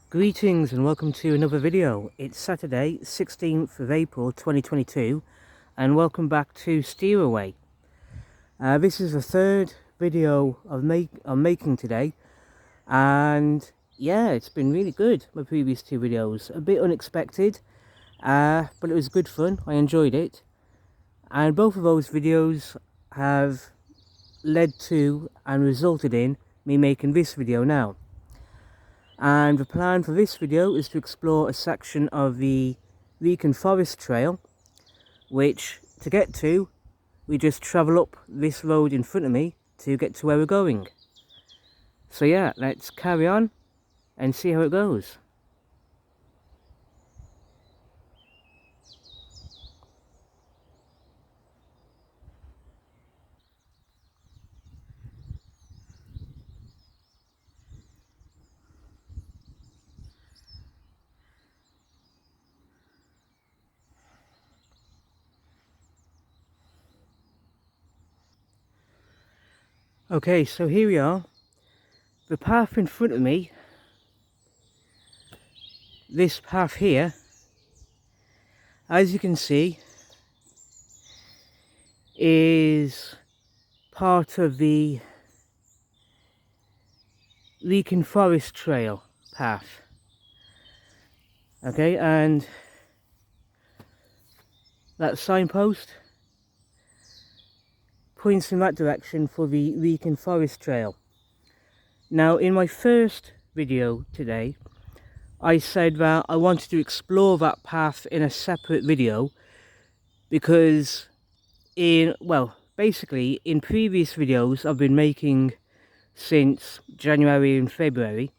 Greetings and welcome to another video. It's Saturday, 16th of April 2022, and welcome back to Steeraway. This is the third video I'm making today, and yeah, it's been really good, my previous two videos. A bit unexpected, but it was good fun. I enjoyed it, and both of those videos have led to and resulted in me making this video now. And the plan for this video is to explore a section of the Wrekin Forest Trail, which to get to, we just travel up this road in front of me to get to where we're going. So yeah, let's carry on and see how it goes. Okay, so here we are. The path in front of me, this path here, as you can see, is part of the Wrekin Forest Trail path. Okay, and that signpost points in that direction for the Wrekin Forest Trail. Now, in my first video today, I said that I wanted to explore that path in a separate video because basically in previous videos I've been making since January and February,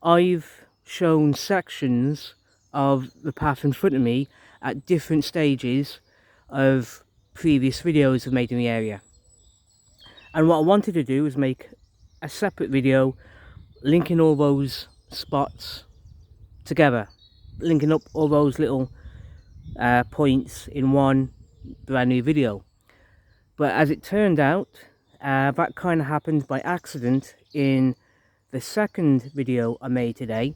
I've shown sections of the path in front of me at different stages of previous videos I've made in the area. And what I wanted to do was make a separate video linking all those spots together, linking up all those little points in one brand new video. But as it turned out, that kind of happened by accident in the second video I made today,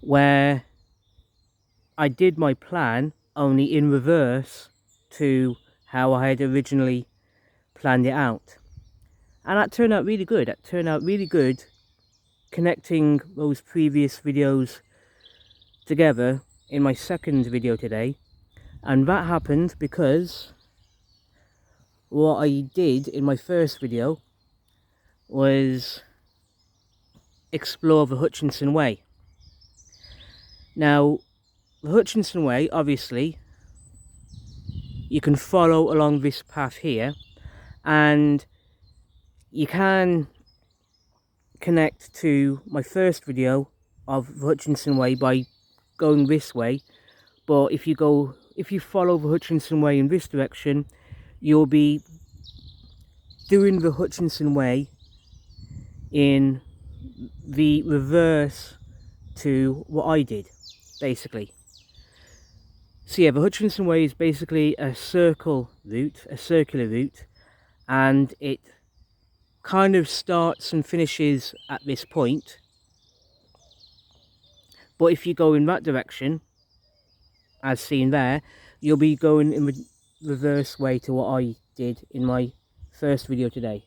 where I did my plan only in reverse to how I had originally planned it out. And that turned out really good. That turned out really good, connecting those previous videos together in my second video today. And that happened because what I did in my first video was explore the Hutchinson Way. Now, the Hutchinson Way, obviously, you can follow along this path here, and you can connect to my first video of the Hutchinson Way by going this way. But if you follow the Hutchinson Way in this direction, you'll be doing the Hutchinson Way in the reverse to what I did, basically. So yeah, the Hutchinson Way is basically a circular route, and it kind of starts and finishes at this point. But if you go in that direction, as seen there, you'll be going in the reverse way to what I did in my first video today.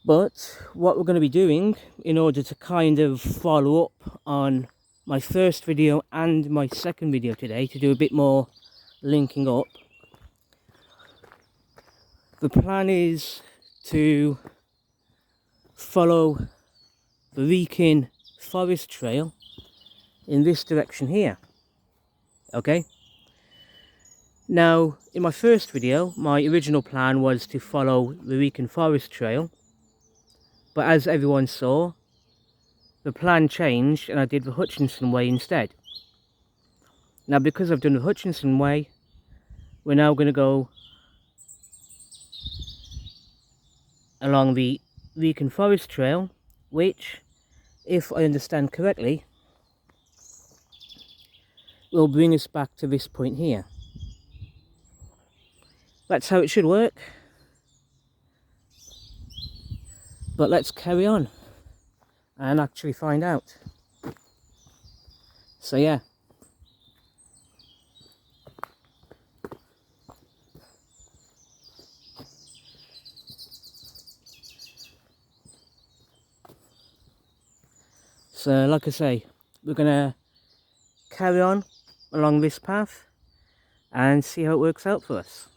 But what we're going to be doing in order to kind of follow up on my first video and my second video today, to do a bit more linking up, the plan is to follow the Wrekin Forest Trail in this direction here. Okay? Now, in my first video, my original plan was to follow the Wrekin Forest Trail, but as everyone saw, the plan changed and I did the Hutchinson Way instead. Now, because I've done the Hutchinson Way, we're now going to go along the Wrekin Forest Trail, which, if I understand correctly, will bring us back to this point here. That's how it should work. But let's carry on and actually find out. So yeah. So like I say, we're gonna carry on along this path and see how it works out for us.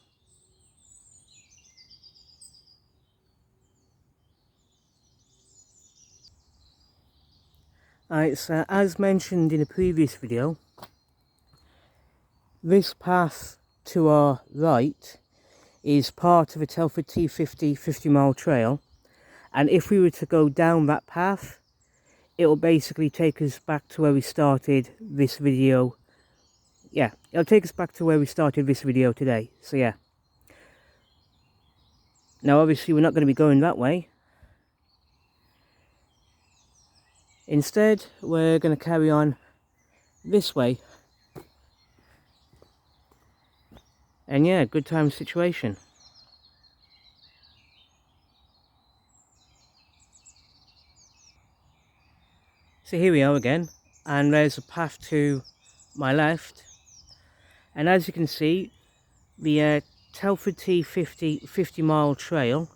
Alright, so as mentioned in a previous video, this path to our right is part of a Telford T50 50-mile trail, and if we were to go down that path, it will basically take us back to where we started this video. Yeah, it'll take us back to where we started this video today. So yeah. Now obviously we're not going to be going that way. Instead, we're going to carry on this way. And yeah, good time situation. So here we are again, and there's a path to my left. And as you can see, the Telford T50 50-mile trail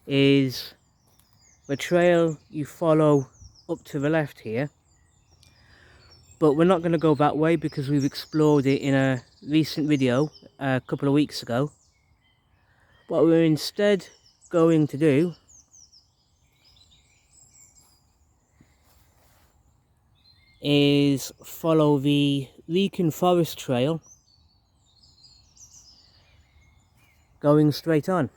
is the trail you follow up to the left here. But we're not going to go that way because we've explored it in a recent video a couple of weeks ago. What we're instead going to do is follow the Wrekin Forest Trail going straight on.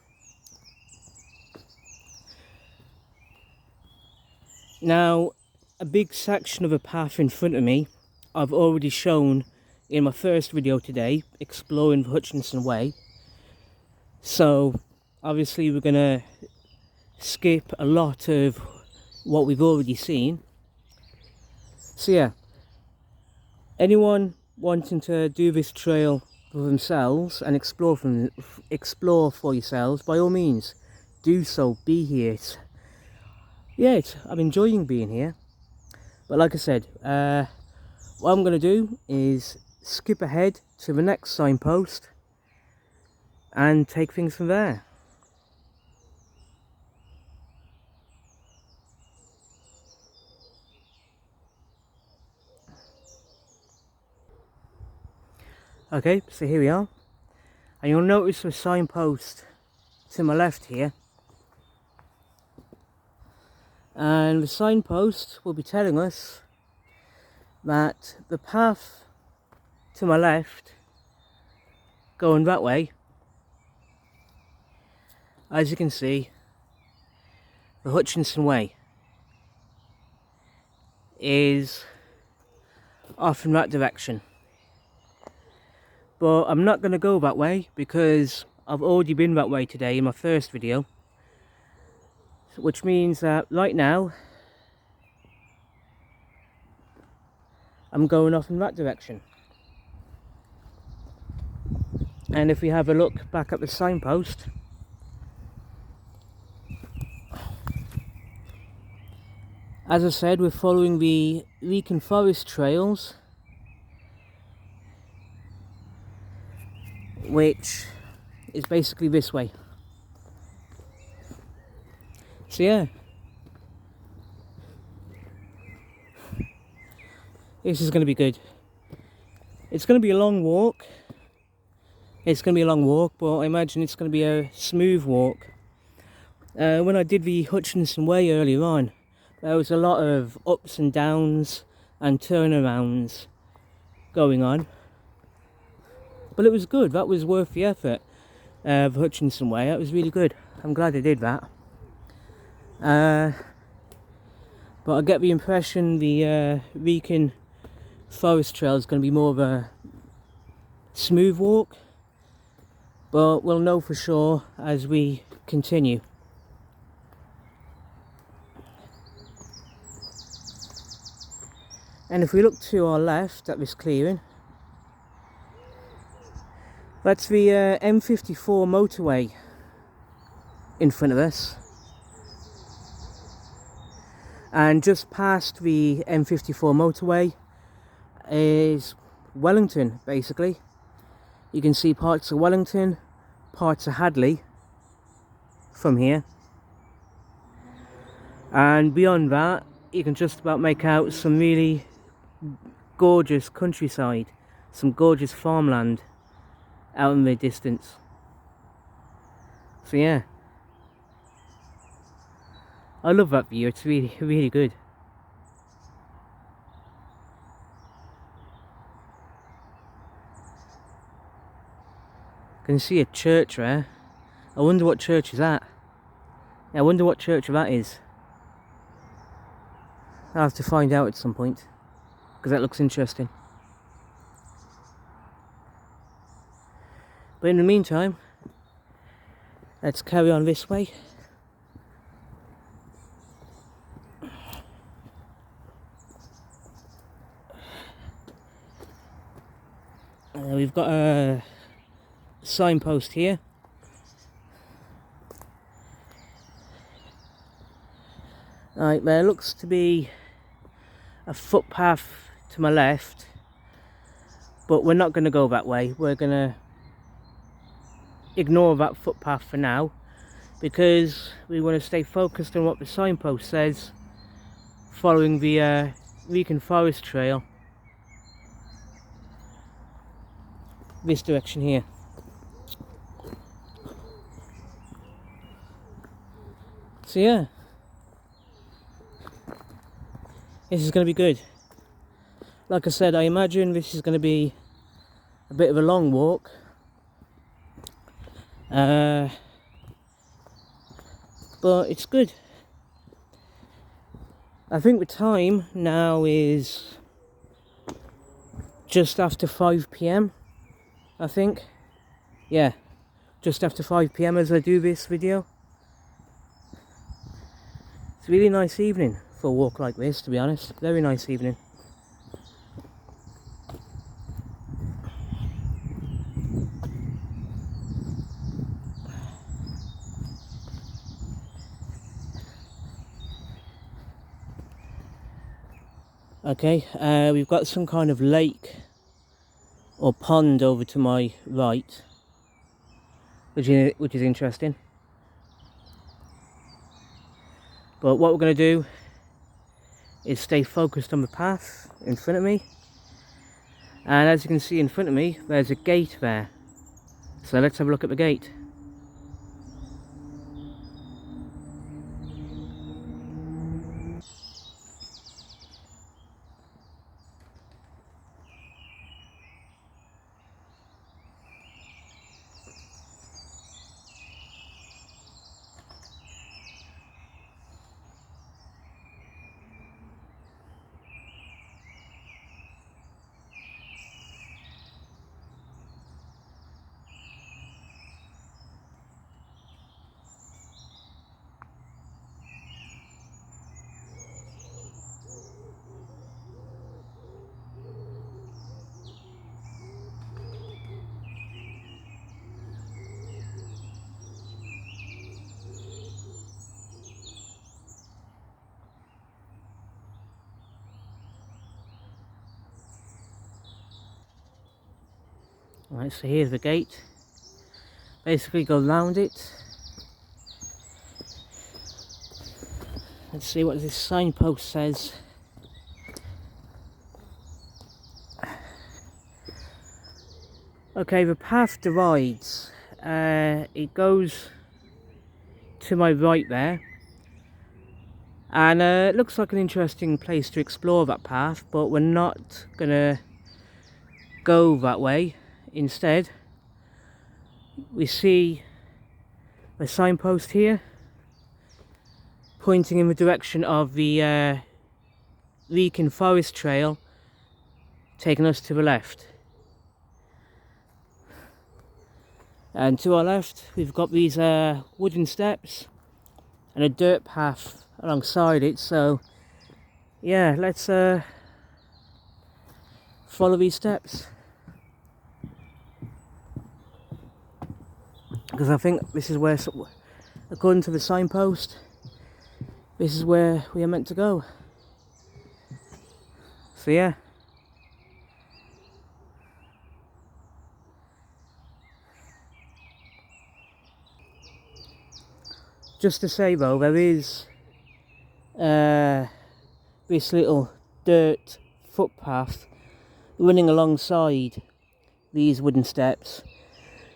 Now, a big section of a path in front of me I've already shown in my first video today, exploring the Hutchinson Way. So obviously we're gonna skip a lot of what we've already seen. So yeah, anyone wanting to do this trail for themselves and explore for yourselves, by all means do so. Be here. I'm enjoying being here. But like I said, what I'm going to do is skip ahead to the next signpost and take things from there. Okay, so here we are, and you'll notice the signpost to my left here, and the signpost will be telling us that the path to my left, going that way, as you can see, the Hutchinson Way is off in that direction. But I'm not going to go that way because I've already been that way today in my first video, which means that right now I'm going off in that direction. And if we have a look back at the signpost, as I said, we're following the Wrekin Forest Trails, which is basically this way. So yeah, this is going to be good. It's going to be a long walk. But I imagine it's going to be a smooth walk. When I did the Hutchinson Way earlier on, there was a lot of ups and downs and turnarounds going on. But it was good. That was worth the effort of Hutchinson Way. That was really good. I'm glad I did that. But I get the impression the Wrekin Forest Trail is going to be more of a smooth walk. But we'll know for sure as we continue. And if we look to our left at this clearing, that's the M54 motorway in front of us. And just past the M54 motorway is Wellington, basically. You can see parts of Wellington, parts of Hadley from here. And beyond that, you can just about make out some really gorgeous countryside, some gorgeous farmland out in the distance. So yeah, I love that view. It's really, really good. You can see a church there. I wonder what church is that. Yeah, I wonder what church that is. I'll have to find out at some point, because that looks interesting. But in the meantime, let's carry on this way. We've got a signpost here. Right, there looks to be a footpath to my left, but we're not going to go that way. We're going to ignore that footpath for now, because we want to stay focused on what the signpost says, following the Wrekin Forest Trail this direction here. So yeah, this is going to be good. Like I said, I imagine this is going to be a bit of a long walk. But it's good. I think the time now is just after 5 PM, I think. Yeah, just after 5 PM as I do this video. It's a really nice evening for a walk like this, to be honest. Very nice evening. Okay, we've got some kind of lake or pond over to my right, which is interesting. But what we're going to do is stay focused on the path in front of me. And as you can see in front of me, there's a gate there. So let's have a look at the gate. Right, so here's the gate. Basically go round it. Let's see what this signpost says. Okay, the path divides. It goes to my right there. And it looks like an interesting place to explore that path, but we're not gonna go that way. Instead, we see a signpost here pointing in the direction of the Wrekin Forest Trail, taking us to the left. And to our left, we've got these wooden steps and a dirt path alongside it. So yeah, let's follow these steps, because I think this is where, according to the signpost, this is where we are meant to go. So yeah. Just to say though, there is this little dirt footpath running alongside these wooden steps.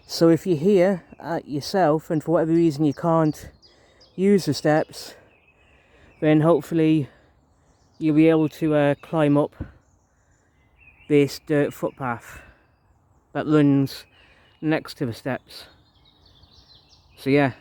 So if you're here at yourself and for whatever reason you can't use the steps, then hopefully you'll be able to climb up this dirt footpath that runs next to the steps. So yeah.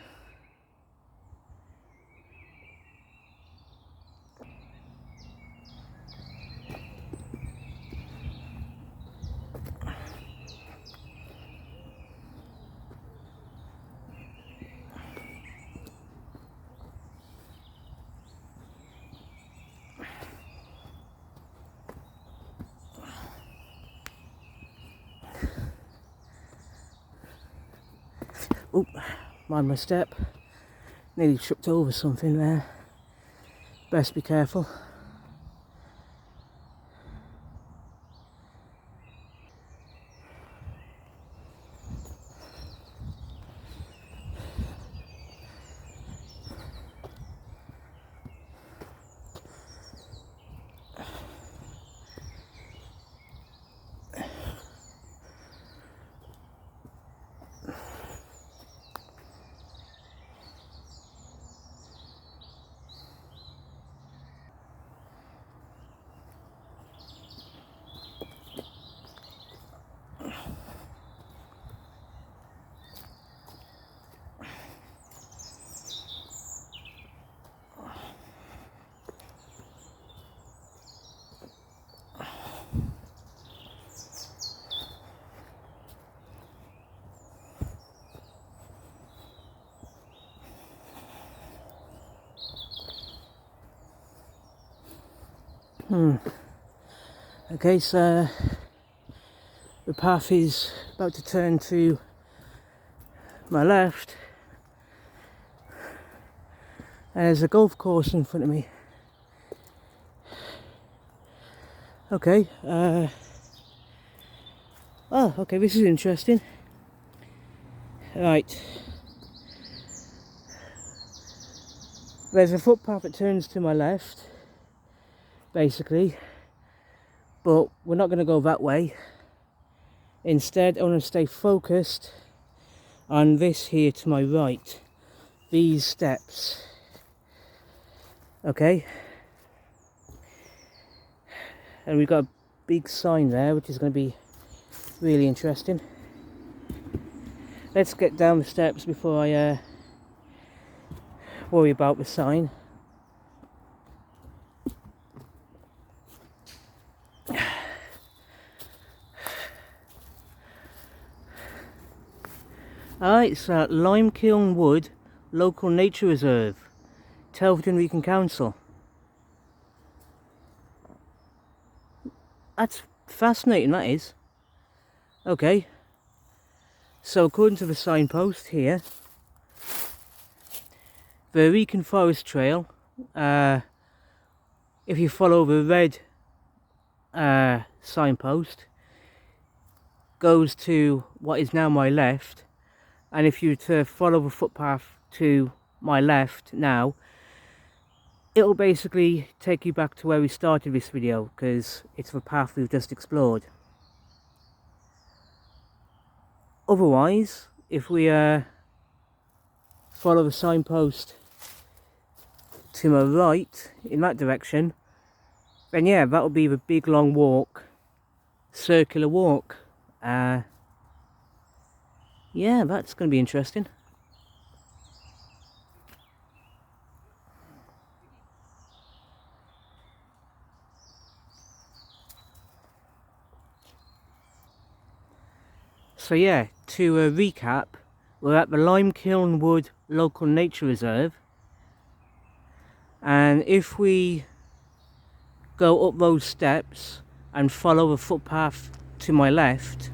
Oh, mind my step. Nearly tripped over something there. Best be careful. Okay, so the path is about to turn to my left. There's a golf course in front of me. Okay, oh, okay, this is interesting. Right. There's a footpath that turns to my left, basically, but we're not going to go that way. Instead, I want to stay focused on this here to my right, these steps. Okay, and we've got a big sign there which is going to be really interesting. Let's get down the steps before I worry about the sign. Alright, it's Limekiln Wood Nature Reserve, Telford and Wrekin Council. That's fascinating, that is. Okay, so according to the signpost here, the Wrekin Forest Trail, if you follow the red signpost, goes to what is now my left, and if you were to follow the footpath to my left now, it'll basically take you back to where we started this video, because it's the path we've just explored. Otherwise, if we follow the signpost to my right in that direction, then yeah, that'll be the big long walk, circular walk. Yeah, that's going to be interesting. So yeah, to recap, we're at the Limekiln Wood Nature Reserve, and if we go up those steps and follow the footpath to my left,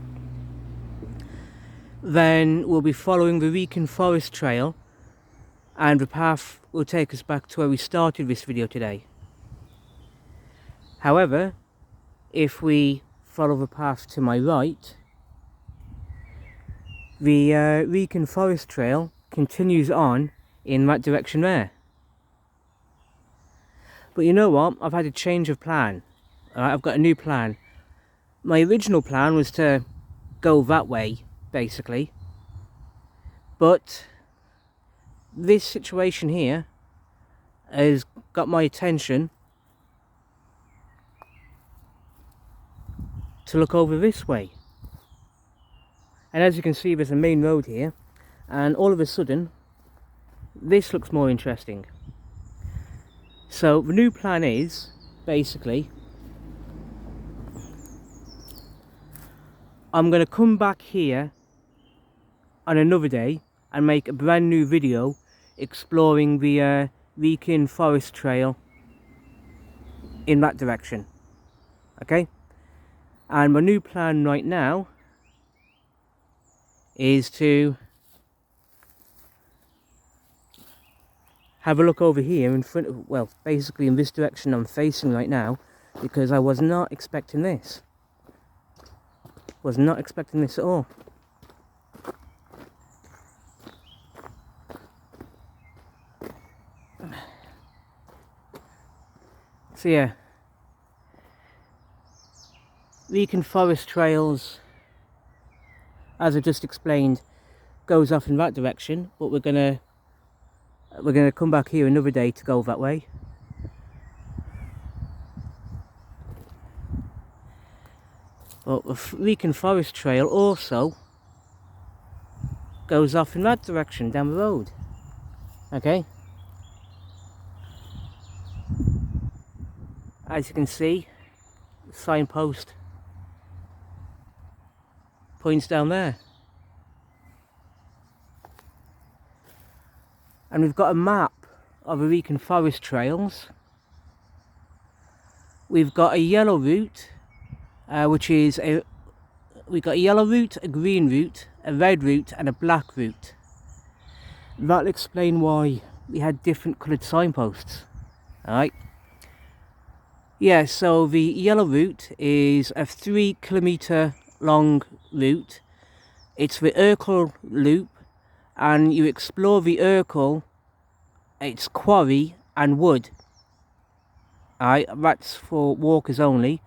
then we'll be following the Wrekin Forest Trail, and the path will take us back to where we started this video today. However, if we follow the path to my right, the Wrekin Forest Trail continues on in that direction there. But you know what? I've had a change of plan. Alright, I've got a new plan. My original plan was to go that way, basically. But this situation here has got my attention to look over this way. And as you can see, there's a main road here, and all of a sudden this looks more interesting. So the new plan is basically I'm going to come back here on another day and make a brand new video exploring the Wrekin Forest Trail in that direction. Okay, and my new plan right now is to have a look over here in front of, well, basically in this direction I'm facing right now, because I was not expecting this. Was not expecting this at all. So yeah, Wrekin Forest Trails, as I just explained, goes off in that direction, but we're gonna come back here another day to go that way. But the Wrekin Forest Trail also goes off in that direction down the road. Okay, as you can see, the signpost points down there. And we've got a map of the Wrekin Forest Trails. We've got a yellow route, we've got a yellow route, a green route, a red route and a black route. That'll explain why we had different coloured signposts. Alright. Yeah, so the yellow route is a 3 kilometre long route. It's the Urkel loop, and you explore the Urkel, its quarry and wood. Alright, that's for walkers only.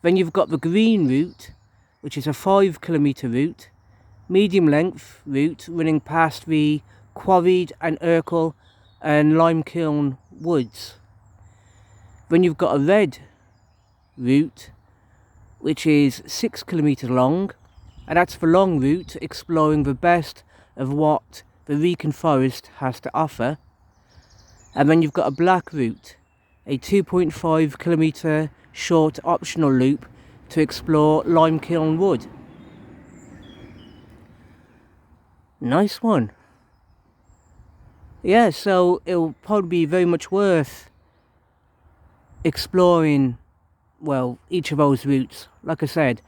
Then you've got the green route, which is a 5 kilometre route, medium length route running past the quarried and Urkel and Limekiln woods. Then you've got a red route, which is 6 kilometres long, and that's the long route exploring the best of what the Wrekin Forest has to offer. And then you've got a black route, a 2.5 kilometre short optional loop to explore Limekiln Wood. Nice one. Yeah, so it'll probably be very much worth exploring, well, each of those routes. Like I said,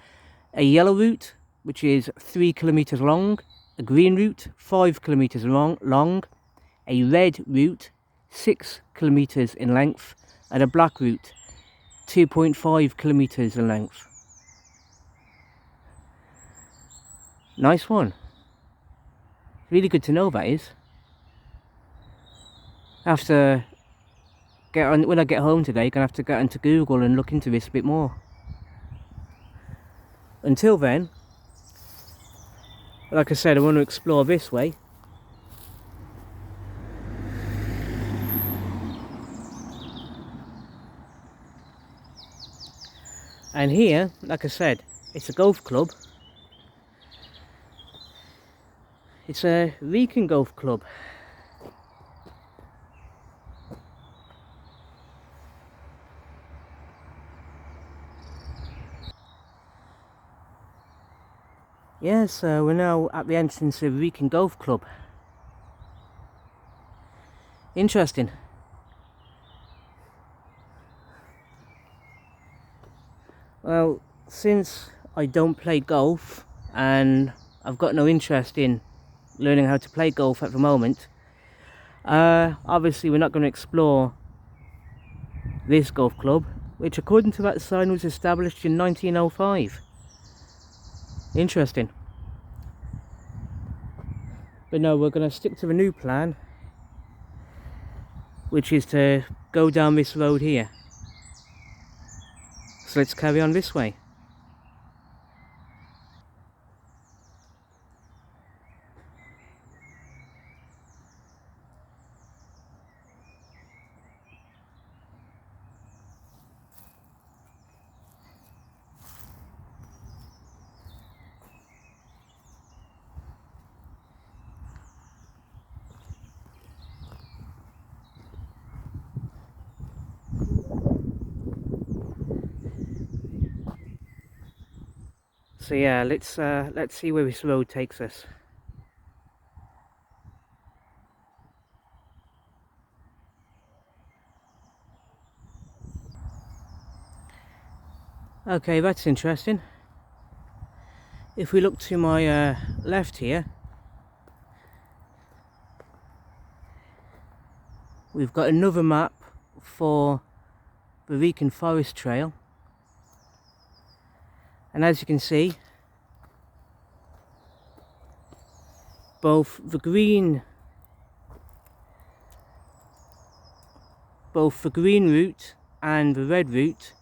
a yellow route, which is 3 kilometres long, a green route, 5 kilometres long, a red route, 6 kilometres in length, and a black route, 2.5 kilometres in length. Nice one. Really good to know, that is. After when I get home today, gonna have to get into Google and look into this a bit more. Until then, like I said, I want to explore this way. And here, like I said, it's a golf club. It's a Wrekin Golf Club. Yeah, so we're now at the entrance of Wrekin Golf Club. Interesting. Well, since I don't play golf and I've got no interest in learning how to play golf at the moment, Obviously we're not going to explore this golf club, which according to that sign was established in 1905. Interesting. But no, we're going to stick to the new plan, which is to go down this road here. So let's carry on this way. So yeah, let's see where this road takes us. Okay, that's interesting. If we look to my left here, we've got another map for the Wrekin Forest Trail. And as you can see, both the green route and the red route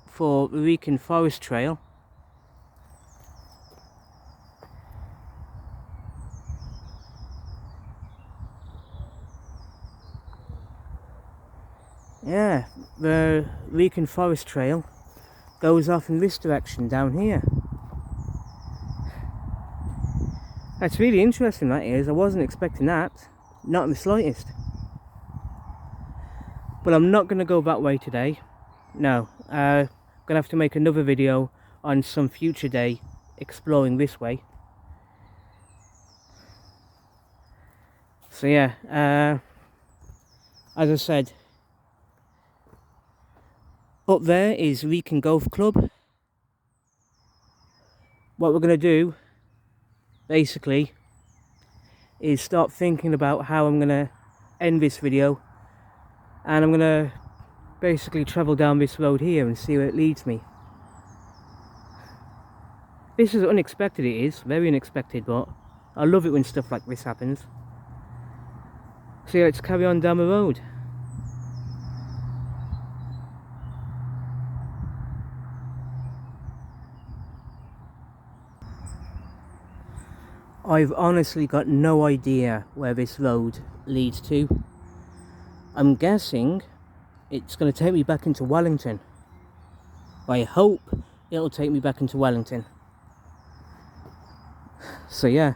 for the Wrekin Forest Trail the Wrekin Forest Trail goes off in this direction down here. That's really interesting, that is. I wasn't expecting that, not in the slightest. But I'm not going to go that way today. No, I'm going to have to make another video on some future day exploring this way. So yeah, as I said, up there is Wrekin Golf Club. What we're going to do, basically, is start thinking about how I'm going to end this video. And I'm going to basically travel down this road here and see where it leads me. This is unexpected, it is, very unexpected, but I love it when stuff like this happens. So yeah, let's carry on down the road. I've honestly got no idea where this road leads to. I'm guessing it's going to take me back into Wellington. I hope it'll take me back into Wellington. So yeah,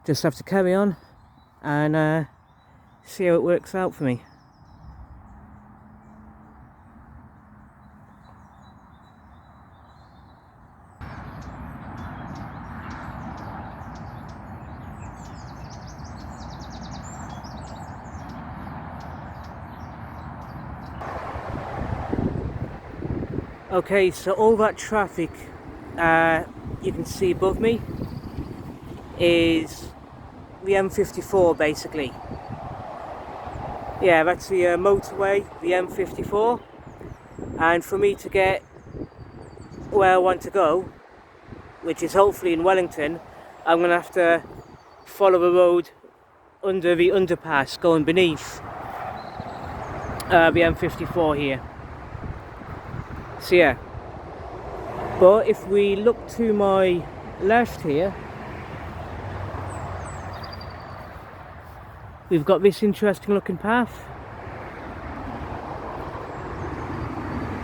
just have to carry on and see how it works out for me. Okay, so all that traffic you can see above me is the M54 basically. Yeah, that's the motorway, the M54, and for me to get where I want to go, which is hopefully in Wellington, I'm going to have to follow the road under the underpass going beneath the M54 here. So yeah, but if we look to my left here, we've got this interesting looking path,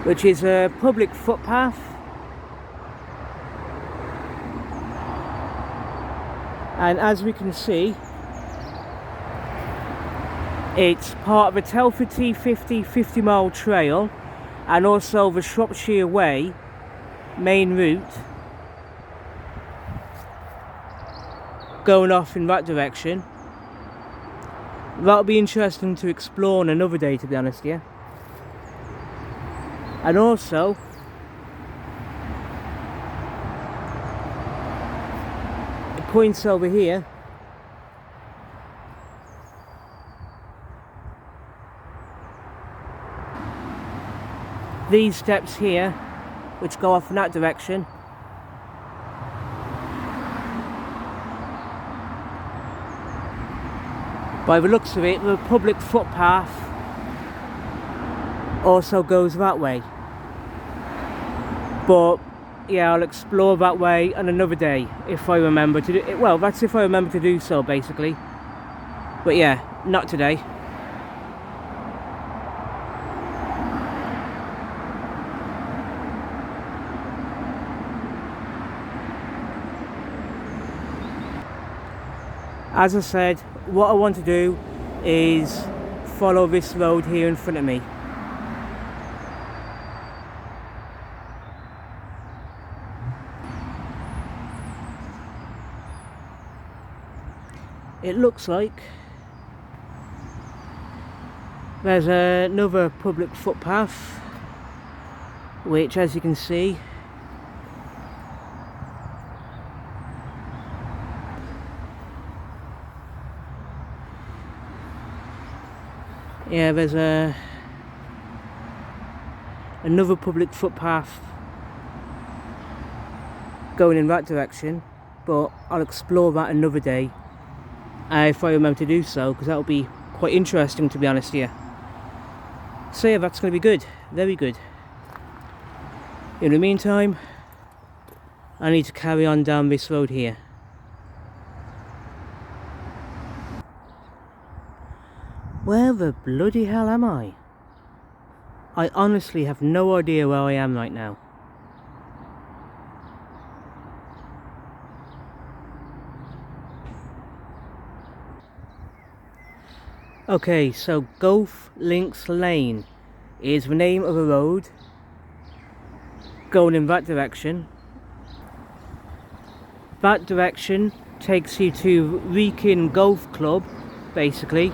which is a public footpath, and as we can see, it's part of a Telford T50 50-mile trail, and also the Shropshire Way main route going off in that direction. That'll be interesting to explore on another day, to be honest, yeah. And also it points over here these steps here, which go off in that direction, by the looks of it, the public footpath also goes that way. But yeah, I'll explore that way on another day if I remember to do it. Well, that's if I remember to do so, basically. But yeah, not today. As I said, what I want to do is follow this road here in front of me. It looks like there's another public footpath, which, as you can see, yeah, there's another public footpath going in that direction, but I'll explore that another day if I remember to do so, because that'll be quite interesting, to be honest here. So yeah, that's going to be good, very good. In the meantime, I need to carry on down this road here. Where the bloody hell am I? I honestly have no idea where I am right now. Okay, so Golf Links Lane is the name of a road going in that direction. That direction takes you to Wrekin Golf Club, basically.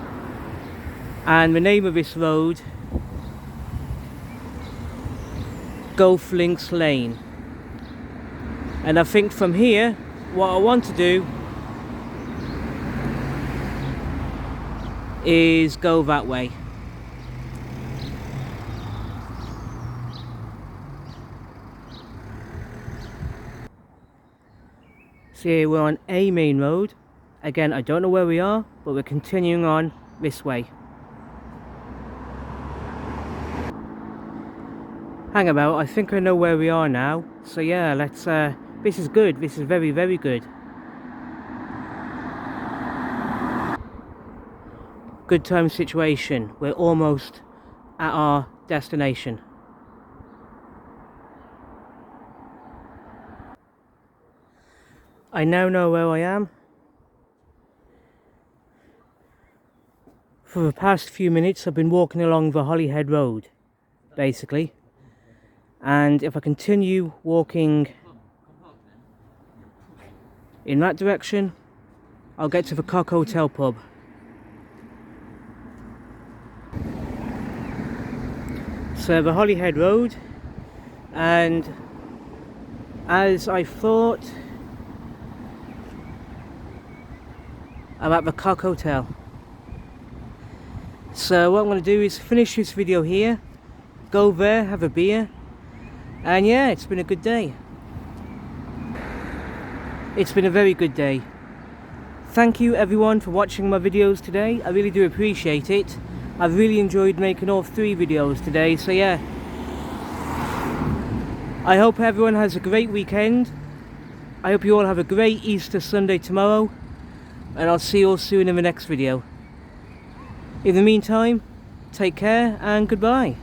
And the name of this road, Golf Links Lane. And I think from here, what I want to do is go that way. So here we're on a main road. Again, I don't know where we are, but we're continuing on this way. Hang about, I think I know where we are now. So yeah, let's this is good, this is very, very good. Good time situation, we're almost at our destination. I now know where I am. For the past few minutes I've been walking along the Holyhead Road, basically. And if I continue walking in that direction, I'll get to the Cock Hotel pub. So the Holyhead Road, and as I thought, I'm at the Cock Hotel. So what I'm going to do is finish this video here, go there, have a beer, and yeah, it's been a good day. It's been a very good day. Thank you everyone for watching my videos today, I really do appreciate it. I've really enjoyed making all 3 videos today, so yeah. I hope everyone has a great weekend. I hope you all have a great Easter Sunday tomorrow. And I'll see you all soon in the next video. In the meantime, take care and goodbye.